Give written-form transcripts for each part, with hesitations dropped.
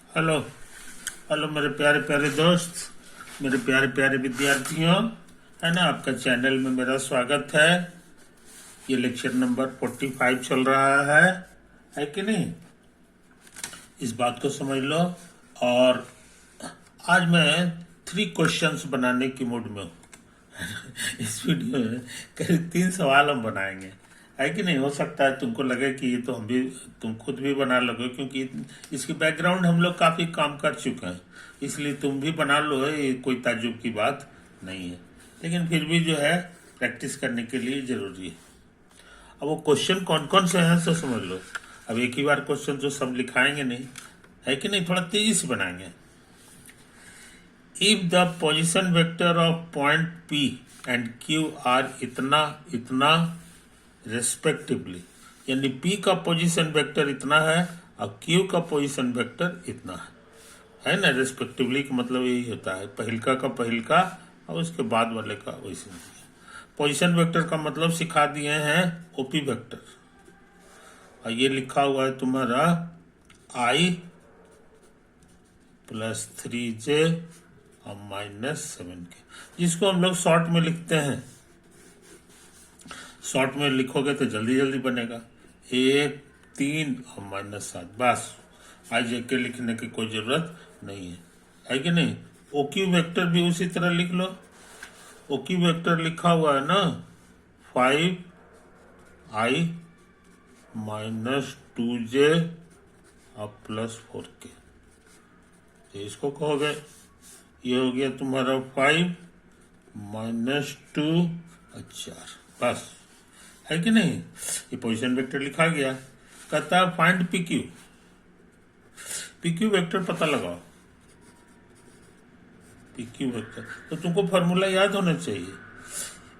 Hello. Hello मेरे प्यारे प्यारे दोस्त, मेरे प्यारे प्यारे विद्यार्थियों, है ना। आपका चैनल में मेरा स्वागत है। ये लेक्चर नंबर 45 चल रहा है कि नहीं? इस बात को समझ लो। और आज मैं 3 क्वेश्चंस बनाने की मूड में हूँ। इस वीडियो में करीब 3 सवाल हम बनाएंगे, है कि नहीं? हो सकता है तुमको लगे कि ये तो तुम खुद भी बना लोगे, क्योंकि इसकी बैकग्राउंड हम लोग काफी काम कर चुके हैं, इसलिए तुम भी बना लो। ये कोई ताज्जुब की बात नहीं है, लेकिन फिर भी जो है प्रैक्टिस करने के लिए जरूरी है। अब वो क्वेश्चन कौन कौन से हैं सो समझ लो। अब एक ही बार क्वेश्चन तो सब लिखाएंगे नहीं, है कि नहीं? थोड़ा तेजी से बनाएंगे। If the position vector of point P and Q are इतना इतना रेस्पेक्टिवली, यानी P का पोजीशन वेक्टर इतना है और Q का पोजीशन वेक्टर इतना है ना। रेस्पेक्टिवली का मतलब यही होता है, पहिलका का पहिलका और उसके बाद वाले का वैसे। पोजीशन वेक्टर का मतलब सिखा दिए हैं, ओपी वेक्टर। और ये लिखा हुआ है तुम्हारा I + 3j और -7k, जिसको हम लोग शॉर्ट में लिखते हैं। शॉर्ट में लिखोगे तो जल्दी जल्दी बनेगा। 1, 3 और -7, बस। IJK लिखने की कोई जरूरत नहीं है कि नहीं? OQ वेक्टर भी उसी तरह लिख लो। OQ वेक्टर लिखा हुआ है ना, 5I - 2j और +4k। तो इसको कहोगे, ये हो गया तुम्हारा 5 - 2 और 4, बस। है कि नहीं? ये पोजीशन वेक्टर लिखा गया। कहता है फाइंड PQ। PQ वेक्टर पता लगाओ। PQ वेक्टर तो तुमको फॉर्मूला याद होना चाहिए।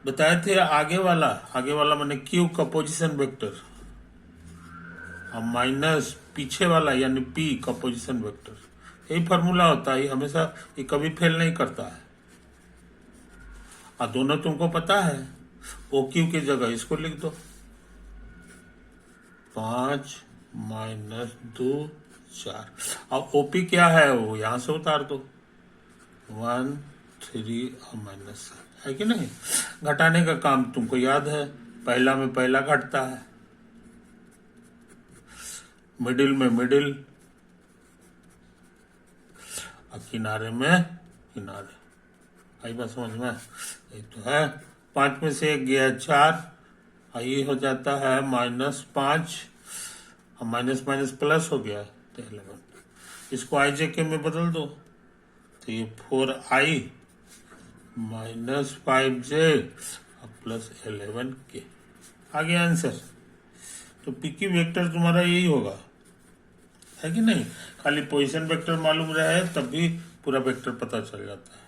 बताए थे आगे वाला माने Q का पोजीशन वेक्टर और माइनस पीछे वाला यानी P का पोजीशन वेक्टर। यही फॉर्मूला होता है, हमेशा ये कभी फेल नहीं करता है। और दोनों तुमको पता है। OQ की जगह इसको लिख दो, 5 - 2 4। अब OP क्या है वो यहां से उतार दो, 1 3 और -7, है कि नहीं? घटाने का काम तुमको याद है, पहला में पहला घटता है, मिडिल में मिडिल और किनारे में किनारे। आई बात समझ में? ये तो है। 5 में से 1 गया 4 और ये हो जाता है -5 और माइनस माइनस प्लस हो गया तो 11। इसको IJK में बदल दो तो ये 4I - 5j और +11k आ गया आंसर। तो PQ वेक्टर तुम्हारा यही होगा, है कि नहीं? खाली पोजीशन वेक्टर मालूम रहे तब भी पूरा वेक्टर पता चल जाता है।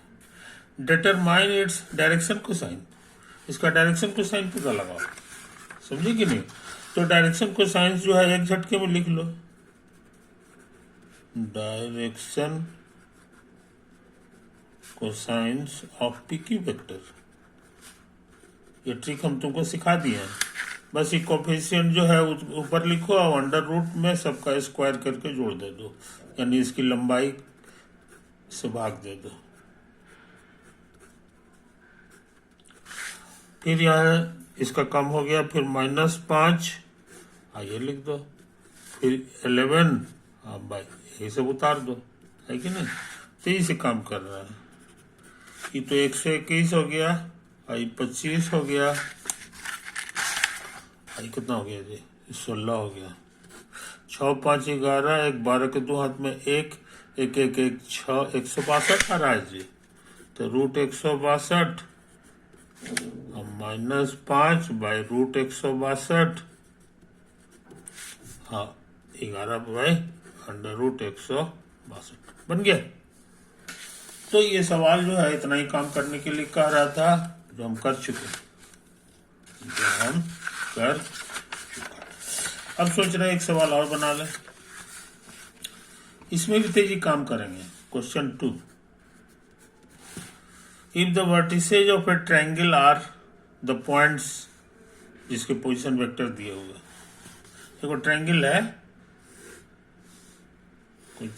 Determine its direction cosine. इसका डायरेक्शन कोसाइन पता लगाओ, समझे कि नहीं? तो डायरेक्शन कोसाइन जो है एक झटके में लिख लो, direction cosines of PQ vector. ये ट्रिक हम तुमको सिखा दिए हैं। बस ये कोफिशिएंट जो है ऊपर लिखो और अंडर रूट में सबका स्क्वायर करके जोड़ दे दो, यानी इसकी लंबाई से भाग दे दो। फिर यहाँ इसका कम हो गया, फिर -5 ये लिख दो, फिर 11 बाई यही सब उतार दो, है कि नहीं? तेजी से काम कर रहा है। ये तो 121 हो गया और ये 25 हो गया, कितना हो गया जी? 16 हो गया। 6 5 11, 1 12 के 2 हाथ में 1 1 1 1 6, 162 आ रहा है जी। तो √162 और -5 बाई √162, हाँ 11 बाई √162 बन गया। तो ये सवाल जो है इतना ही काम करने के लिए कह रहा था, जो हम कर चुके, अब सोच रहे एक सवाल और बना ले, इसमें भी तेजी काम करेंगे। Question 2, if the vertices of a triangle are the points जिसके पोजीशन वेक्टर दिए हुए। देखो ट्रायंगल है,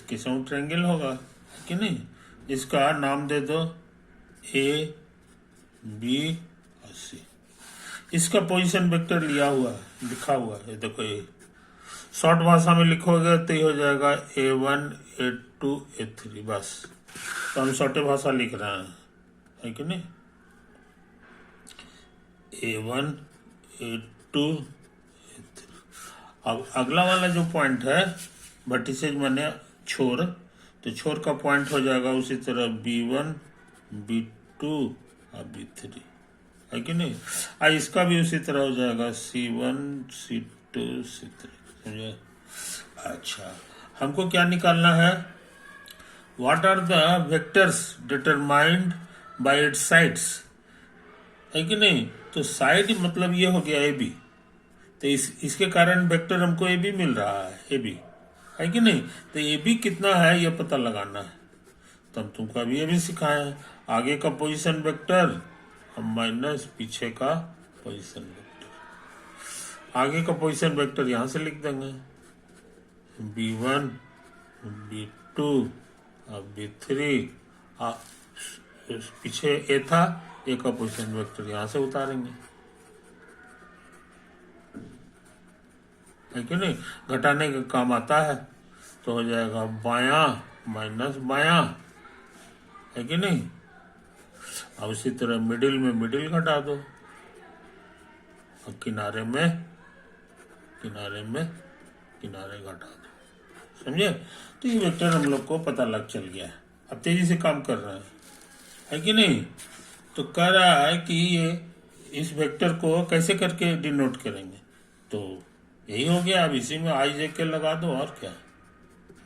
किसों ट्रायंगल होगा कि नहीं। इसका नाम दे दो ए बी और सी। इसका पोजीशन वेक्टर लिया हुआ है, लिखा हुआ है, देखो ये शॉर्ट भाषा में लिखोगे तो ये हो जाएगा A1 A2 A3 बस। तो हम शॉर्ट भाषा लिख रहे हैं, है कि नहीं। A1 A2 A3। अब अगला वाला जो पॉइंट है वर्टिसेज माने छोर, तो छोर का पॉइंट हो जाएगा उसी तरह B1 B2 और B3, है कि नहीं। इसका भी उसी तरह हो जाएगा C1 C2 C3, समझे। अच्छा, हमको क्या निकालना है, what are the vectors determined by its sides, है कि नहीं। तो साइड मतलब ये हो गया ए बी, तो इसके कारण वेक्टर हमको ए बी मिल रहा है, ए बी, है कि नहीं। तो ए बी कितना है ये पता लगाना है, तो हम तुमको अभी ये भी सिखाए हैं। आगे का पोजीशन वेक्टर माइनस पीछे का पोजीशन वेक्टर। आगे का पोजीशन वेक्टर यहां से लिख देंगे B1 B2 और B3। पीछे ए था, ए का पोजीशन वेक्टर यहां से उतारेंगे, है कि नहीं। घटाने का काम आता है, तो हो जाएगा बायां माइनस बायां, है कि नहीं। अब इसी तरह मिडिल में मिडिल घटा दो और किनारे में किनारे घटा दो, समझे। तो ये वेक्टर हम लोग को पता लग चल गया है। अब तेजी से काम कर रहे हैं, है कि नहीं। तो कह रहा है कि ये इस वेक्टर को कैसे करके डिनोट करेंगे, तो यही हो गया। अब इसी में आई जे के लगा दो, और क्या,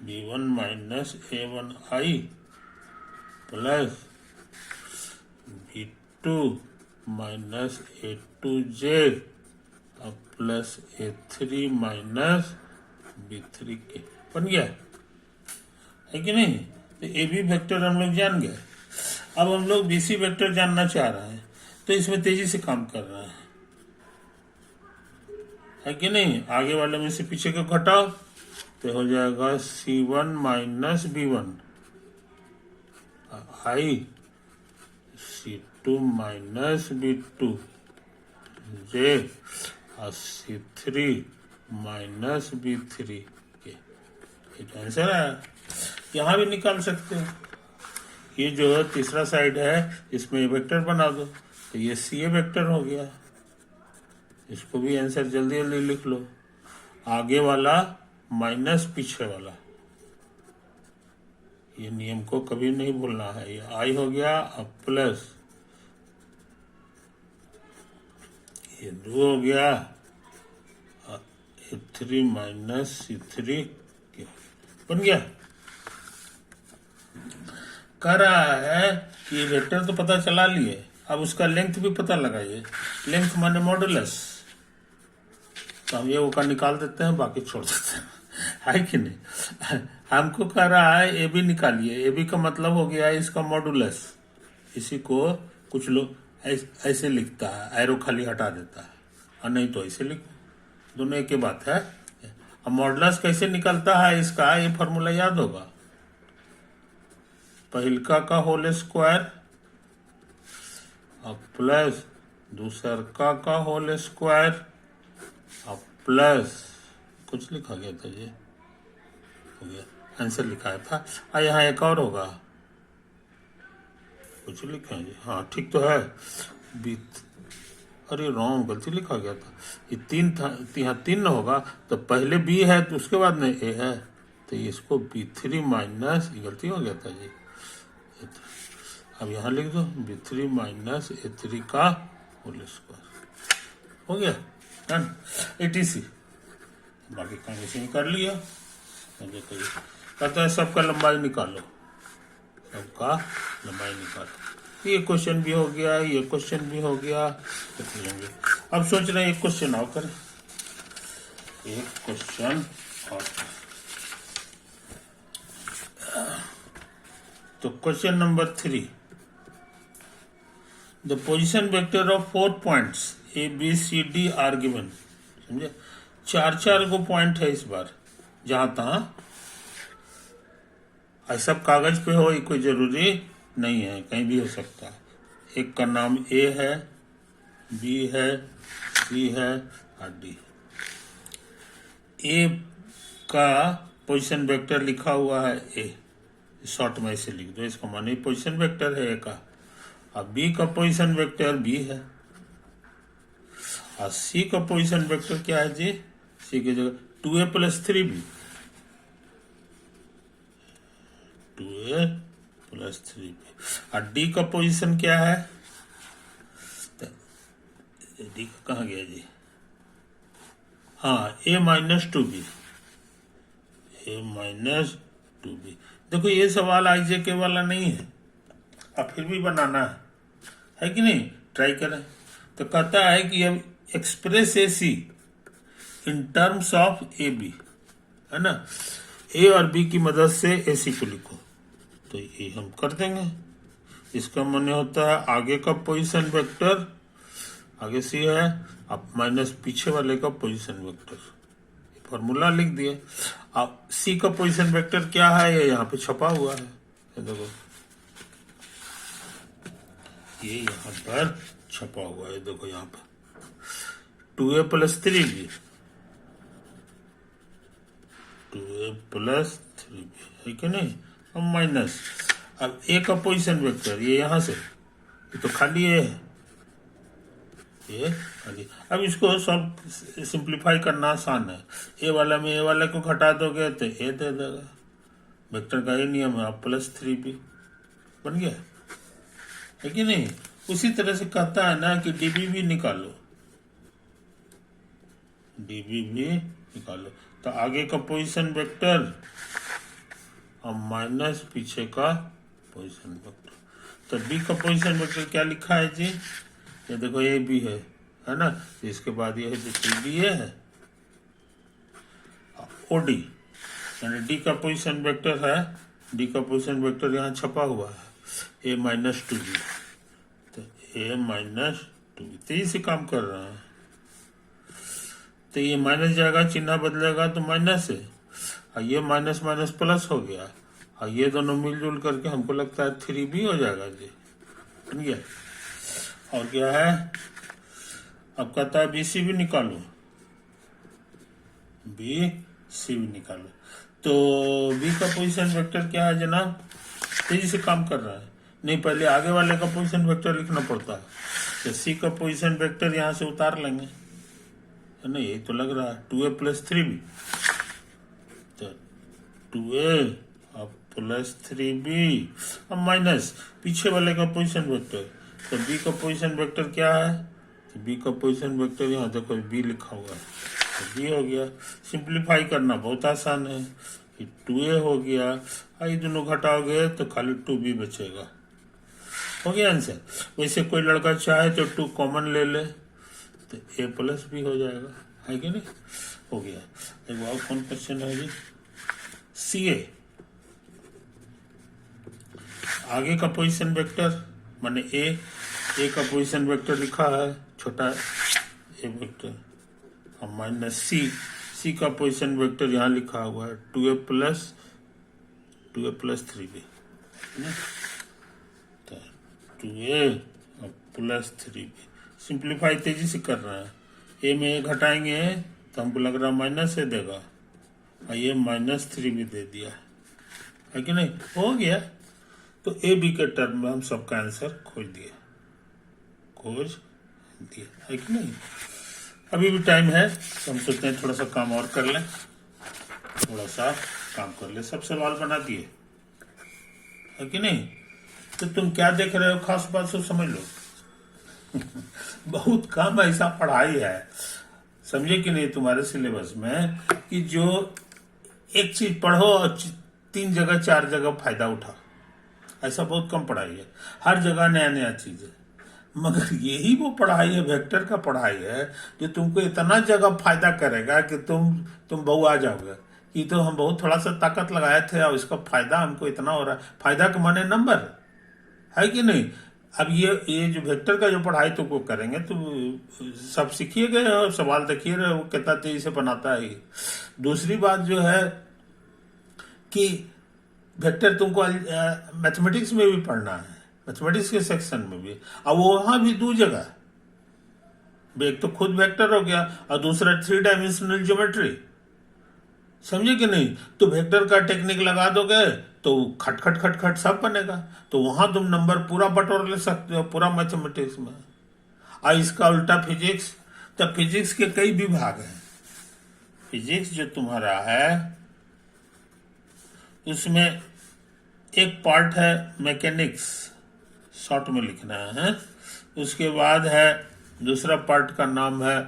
B1 minus A1I plus B2 minus A2J और प्लस A3 माइनस B3K बन गया, है कि नहीं। तो ए बी वेक्टर हम लोग जान गए। अब हम लोग BC वेक्टर जानना चाह रहे हैं, तो इसमें तेजी से काम कर रहे हैं, है कि नहीं। आगे वाले में से पीछे को घटाओ तो हो जाएगा C1 minus B1 I C2 minus B2 J और C3 माइनस B3 के। ये आंसर है। यहाँ भी निकाल सकते हैं, ये जो तीसरा साइड है इसमें वेक्टर बना दो, तो ये सी ए वेक्टर हो गया। इसको भी आंसर जल्दी जल्दी लिख लो। आगे वाला माइनस पीछे वाला, ये नियम को कभी नहीं भूलना है। ये आई हो गया, अब प्लस ये 2 हो गया, A3 माइनस C3 बन गया। कह रहा है कि वेक्टर तो पता चला लिए, अब उसका लेंथ भी पता लगाइए। लेंथ माने मॉडुलस, तो हम ये का निकाल देते हैं, बाकी छोड़ देते हैं, है कि नहीं। हमको कह रहा है ए बी निकालिए। ए बी का मतलब हो गया इसका मॉडुलस। इसी को कुछ लोग ऐसे लिखता है, एरो खाली हटा देता है, और नहीं तो ऐसे लिखो, दोनों एक ही बात है। अब मॉडुलस कैसे निकलता है इसका, ये फॉर्मूला याद होगा, पहिलका का होल स्क्वायर और प्लस दूसरका का होल स्क्वायर और प्लस कुछ लिखा गया था, ये हो गया, आंसर लिखा था। यहाँ एक और होगा, कुछ लिखा है जी, हाँ ठीक तो है, बीत, अरे रॉन्ग, गलती लिखा गया था। ये 3 था, यहाँ 3 होगा, तो पहले बी है तो उसके बाद में ए है, तो इसको B3 माइनस, ये गलती हो गया था जी। अब यहाँ लिख दो B3 माइनस A3 का होल स्क्वायर, हो गया डन, ATC। बाकी काम इसी में कर लिया। कहता है सबका लंबाई निकालो, सबका लंबाई निकालो। ये क्वेश्चन भी हो गया, ये क्वेश्चन भी हो गया। अब सोच रहे हैं एक क्वेश्चन और करें, एक क्वेश्चन और। तो question number 3, the position vector of 4 points A B C D are given. समझे, 4 को पॉइंट है इस बार, जहां तहां ऐसा कागज पे हो ये कोई जरूरी नहीं है, कहीं भी हो सकता है। एक का नाम ए है, बी है, सी है और डी। ए का पोजीशन वेक्टर लिखा हुआ है ए, शॉर्ट में इसे लिख दो, इसका माने पोजीशन वेक्टर है ए का। अब बी का पोजीशन वेक्टर बी है और सी का पोजीशन वेक्टर क्या है जी? सी की जगह 2a + 3b, 2a + 3b। और डी का पोजीशन क्या है? डी का कहाँ गया जी? हाँ, a - 2b, a - 2b। देखो ये सवाल IJK वाला नहीं है, अब फिर भी बनाना है कि नहीं? ट्राई करें। तो कहता है कि अब express AC in terms of AB, है ना? ए और बी की मदद से AC को लिखो, तो ये हम कर देंगे। इसका माने होता है आगे का पोजीशन वेक्टर, आगे C है, अब माइनस पीछे वाले का पोजीशन वेक्टर। फॉर्मूला लिख दिए। अब C का पोजीशन वेक्टर क्या है? ये यहाँ पे छपा हुआ है, ये देखो, ये यहाँ पर छपा हुआ है, देखो यहाँ पर 2a + 3b, 2a + 3b है कि नहीं? अब माइनस, अब ए का पोजीशन वेक्टर ये यहाँ से, ये तो खाली है, ये खाली। अब इसको सब सिंप्लीफाई करना आसान है। ए वाला में ए वाला को घटा दोगे तो ए दे देगा, वेक्टर का ये नियम है। अब +3b बन गया, है कि नहीं? उसी तरह से कहता है ना कि डीबी भी निकालो, डीबी भी निकालो। तो आगे का पोजीशन वेक्टर और माइनस पीछे का पोजीशन वेक्टर। तो बी का पोजीशन वेक्टर क्या लिखा है जी? ये देखो ये भी है ना? इसके बाद ये है डी है, ओडी, यानी डी का पोजीशन वेक्टर है, डी का पोजीशन वेक्टर यहाँ छपा हुआ है, a - 2b, तो a - 2b तेजी से काम कर रहा है। तो ये माइनस जाएगा, चिन्ह बदलेगा तो माइनस है, और ये माइनस माइनस प्लस हो गया, और ये दोनों मिलजुल करके हमको लगता है 3b हो जाएगा जी, बन गया। और क्या है? अब कहता है BC भी निकालो, BC भी निकालो। तो B का पोजीशन वेक्टर क्या है जनाब? तेजी से काम कर रहा है, नहीं पहले आगे वाले का पोजीशन वेक्टर लिखना पड़ता है। तो C का पोजीशन वेक्टर यहाँ से उतार लेंगे, है ना? यही तो लग रहा है 2a + 3b, तो 2a + 3b, अब माइनस पीछे वाले का पोजीशन वेक्टर। तो B का पोजीशन वेक्टर क्या है? तो B का पोजीशन वेक्टर यहाँ देखो B लिखा हुआ है, तो B हो गया। सिंप्लीफाई करना बहुत आसान है, 2a हो गया, ये दोनों घटाओगे तो खाली 2b बचेगा, हो गया आंसर। वैसे कोई लड़का चाहे तो 2 कॉमन ले ले तो a + b हो जाएगा, है कि नहीं? हो गया। एक और कौन क्वेश्चन है जी? CA, आगे का पोजीशन वेक्टर माने ए का पोजीशन वेक्टर लिखा है छोटा ए वेक्टर, और माइनस सी का पोजीशन वेक्टर यहाँ लिखा हुआ है 2a + 3b, तो 2a + 3b। सिंप्लीफाई तेजी से कर रहा है, ए में ए घटाएंगे तो हमको लग रहा माइनस से देगा, और ये -3b दे दिया, है कि नहीं? हो गया। तो ए बी के टर्म में हम सबका आंसर खोज दिया, है कि नहीं? अभी भी टाइम है, तो हम सोचते हैं थोड़ा सा काम और कर लें, थोड़ा सा काम कर ले। सब सवाल बना दिए, है कि नहीं? तो तुम क्या देख रहे हो, खास बात सब समझ लो। बहुत कम ऐसा पढ़ाई है, समझे कि नहीं, तुम्हारे सिलेबस में कि जो एक चीज पढ़ो और 3 जगह 4 जगह फायदा उठा, ऐसा बहुत कम पढ़ाई है। हर जगह नया नया चीज है, मगर यही वो पढ़ाई है, वेक्टर का पढ़ाई है, जो तुमको इतना जगह फायदा करेगा कि तुम बहु आ जाओगे कि तो हम बहुत थोड़ा सा ताकत लगाए थे और इसका फायदा हमको इतना हो रहा है। फायदा के माने नंबर, है कि नहीं? अब ये जो वेक्टर का जो पढ़ाई तुमको करेंगे तो सब सीखिए गए और सवाल देखिए रहे वो कितना तेजी से बनाता है। दूसरी बात जो है कि वेक्टर तुमको मैथमेटिक्स में भी पढ़ना है, मैथमेटिक्स के सेक्शन में भी। अब वहां भी दो जगह, एक तो खुद वेक्टर हो गया और दूसरा 3 डायमेंशनल ज्योमेट्री, समझे कि नहीं। तो वेक्टर का टेक्निक लगा दोगे तो खट खट खट खट सब बनेगा, तो वहां तुम नंबर पूरा बटोर ले सकते हो, पूरा मैथमेटिक्स में। और इसका उल्टा फिजिक्स, तो फिजिक्स के कई विभाग हैं। फिजिक्स जो तुम्हारा है उसमें एक पार्ट है मैकेनिक्स, शॉर्ट में लिखना है। उसके बाद है दूसरा पार्ट का नाम है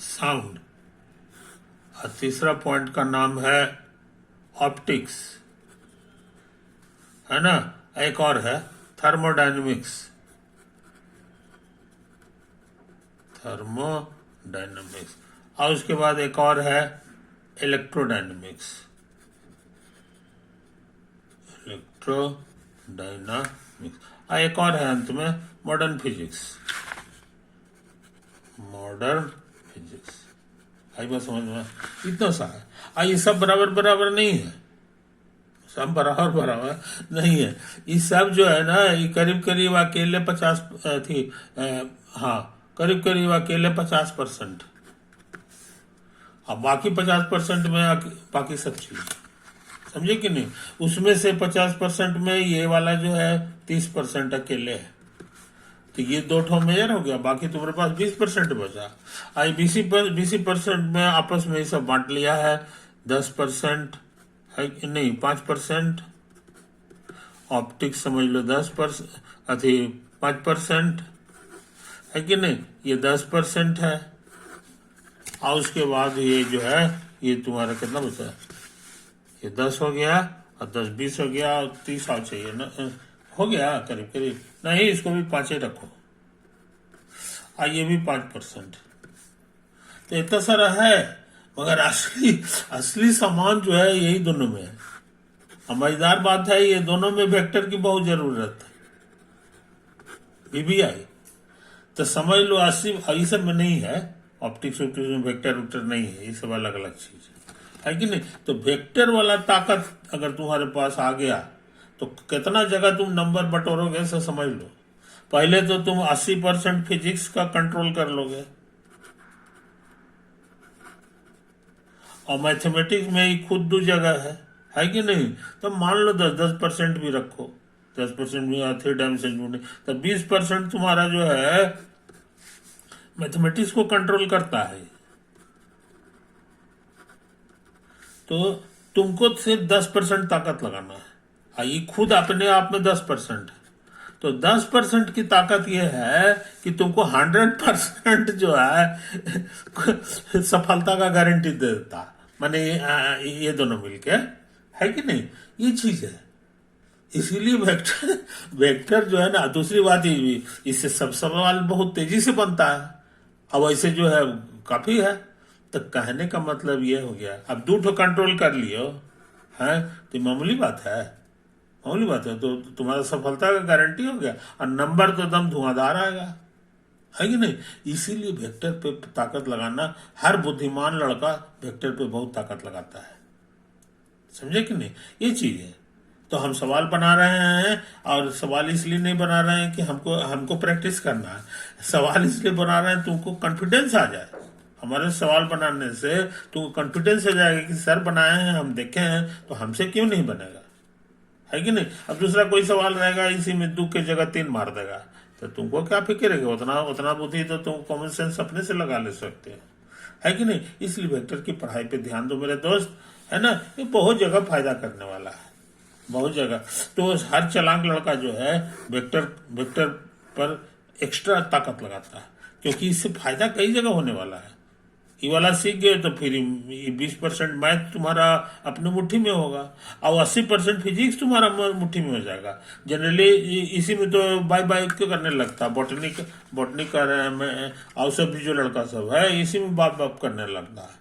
साउंड, और तीसरा पॉइंट का नाम है ऑप्टिक्स, है ना। एक और है थर्मोडायनेमिक्स, थर्मोडायनेमिक्स, और उसके बाद एक और है इलेक्ट्रोडायनेमिक्स, इलेक्ट्रोडायनामिक्स, और एक और है अंत में मॉडर्न फिजिक्स, मॉडर्न फिजिक्स। आई बात समझ में, इतना सा है। ये सब बराबर बराबर नहीं है, सब बराबर बराबर नहीं है। ये सब जो है ना, ये करीब करीब अकेले 50 थी, हाँ करीब करीब अकेले 50%, अब बाकी 50% में बाकी सब चीज, समझे कि नहीं। उसमें से 50% में ये वाला जो है 30% अकेले है, तो ये 2 ठो मेजर हो गया, बाकी तुम्हारे पास 20% बचा। आई 20% में आपस में ये सब बांट लिया है। 10% है कि नहीं, 5% ऑप्टिक्स समझ लो, 10% अथी 5% है कि नहीं, ये 10% है। और उसके बाद ये जो है ये तुम्हारा कितना बचा, ये 10 हो गया, और 10 20 हो गया, और 30 और चाहिए ना, हो गया करीब करीब। नहीं, इसको भी 5 ही रखो, और ये भी 5%। तो इतना सारा है, मगर असली सामान जो है यही दोनों में है। मजेदार बात है, ये दोनों में वेक्टर की बहुत जरूरत है, वीबीआई। तो समझ लो 80 ये सब में नहीं है, ऑप्टिक्स में वेक्टर वेक्टर नहीं है, ये सब अलग अलग चीज है कि नहीं। तो वेक्टर वाला ताकत अगर तुम्हारे पास आ गया तो कितना जगह तुम नंबर बटोरोगे, ऐसा समझ लो। पहले तो तुम 80% फिजिक्स का कंट्रोल कर लोगे, और मैथमेटिक्स में ही खुद 2 जगह है कि नहीं। तो मान लो 10% भी रखो, 10% भी 3 डायमेंशन में नहीं, तो 20% तुम्हारा जो है मैथमेटिक्स को कंट्रोल करता है। तो तुमको सिर्फ 10% ताकत लगाना है, ये खुद अपने आप में 10% है। तो 10% की ताकत यह है कि तुमको 100% जो है सफलता का गारंटी दे देता, माने ये दोनों मिलके, है कि नहीं, ये चीज है। इसीलिए वेक्टर जो है ना, दूसरी बात ये भी, इससे सब सवाल बहुत तेजी से बनता है। अब ऐसे जो है काफी है। तो कहने का मतलब ये हो गया, अब 2 ठो कंट्रोल कर लियो है तो मामूली बात है, मामूली बात है। तो तुम्हारा सफलता का गारंटी हो गया, और नंबर तो दम धुआंधार आएगा, है कि नहीं। इसीलिए वेक्टर पे ताकत लगाना, हर बुद्धिमान लड़का वेक्टर पे बहुत ताकत लगाता है, समझे कि नहीं, ये चीज है। तो हम सवाल बना रहे हैं, और सवाल इसलिए नहीं बना रहे हैं कि हमको प्रैक्टिस करना है, सवाल इसलिए बना रहे हैं तुमको कॉन्फिडेंस आ जाए। हमारे सवाल बनाने से तुमको कॉन्फिडेंस हो जाएगा कि सर बनाए हैं, हम देखे हैं, तो हमसे क्यों नहीं बनेगा, है कि नहीं। अब दूसरा कोई सवाल रहेगा, इसी में 2 की जगह 3 मार देगा, तो तुमको क्या फिक्र है, उतना बुद्धि तो तुम कॉमन सेंस अपने से लगा ले सकते हो, है कि नहीं। इसलिए वेक्टर की पढ़ाई पे ध्यान दो मेरे दोस्त, है ना। ये बहुत जगह फायदा करने वाला है, बहुत जगह। तो हर चालाक लड़का जो है वेक्टर पर एक्स्ट्रा ताकत लगाता है, क्योंकि इससे फायदा कई जगह होने वाला है। ये वाला सीख गए तो फिर 20% मैथ तुम्हारा अपने मुट्ठी में होगा, और 80% फिजिक्स तुम्हारा मुट्ठी में हो जाएगा। जनरली इसी में तो बाय बाय क्यों करने लगता, बॉटनी कर रहे हैं मैं, और सब भी जो लड़का सब है इसी में बाप बाप करने लगता है।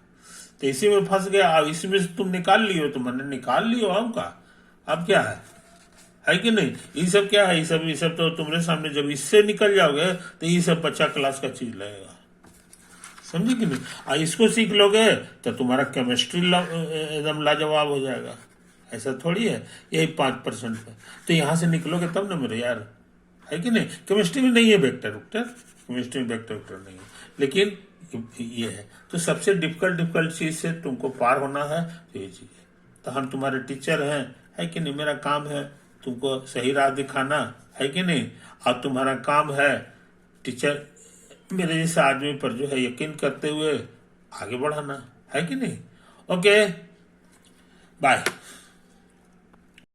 तो इसी में फंस गया, अब इसी में तुम निकाल लियो, तो मैंने निकाल लियो, अब का अब क्या है कि नहीं। ये सब क्या है, ये सब तो तुम्हारे सामने जब इससे निकल जाओगे तो ये सब बच्चा क्लास का चीज लगेगा, समझे कि नहीं? इसको सीख लोगे तो तुम्हारा केमिस्ट्री एकदम लाजवाब हो जाएगा। ऐसा थोड़ी है, यही 5% है। तो यहाँ से निकलोगे तब ना मेरे यार, है कि नहीं? केमिस्ट्री में नहीं है वेक्टर वेक्टर, केमिस्ट्री में वेक्टर वेक्टर नहीं है, लेकिन ये है। तो सबसे डिफिकल्ट चीज से तुमको पार होना है तो ये चीज है। तो हम तुम्हारे टीचर हैं, है कि नहीं? मेरा काम है तुमको सही राह दिखाना, है कि नहीं? और तुम्हारा काम है टीचर मेरे जैसे आदमी पर जो है यकीन करते हुए आगे बढ़ाना, है कि नहीं? Okay, bye.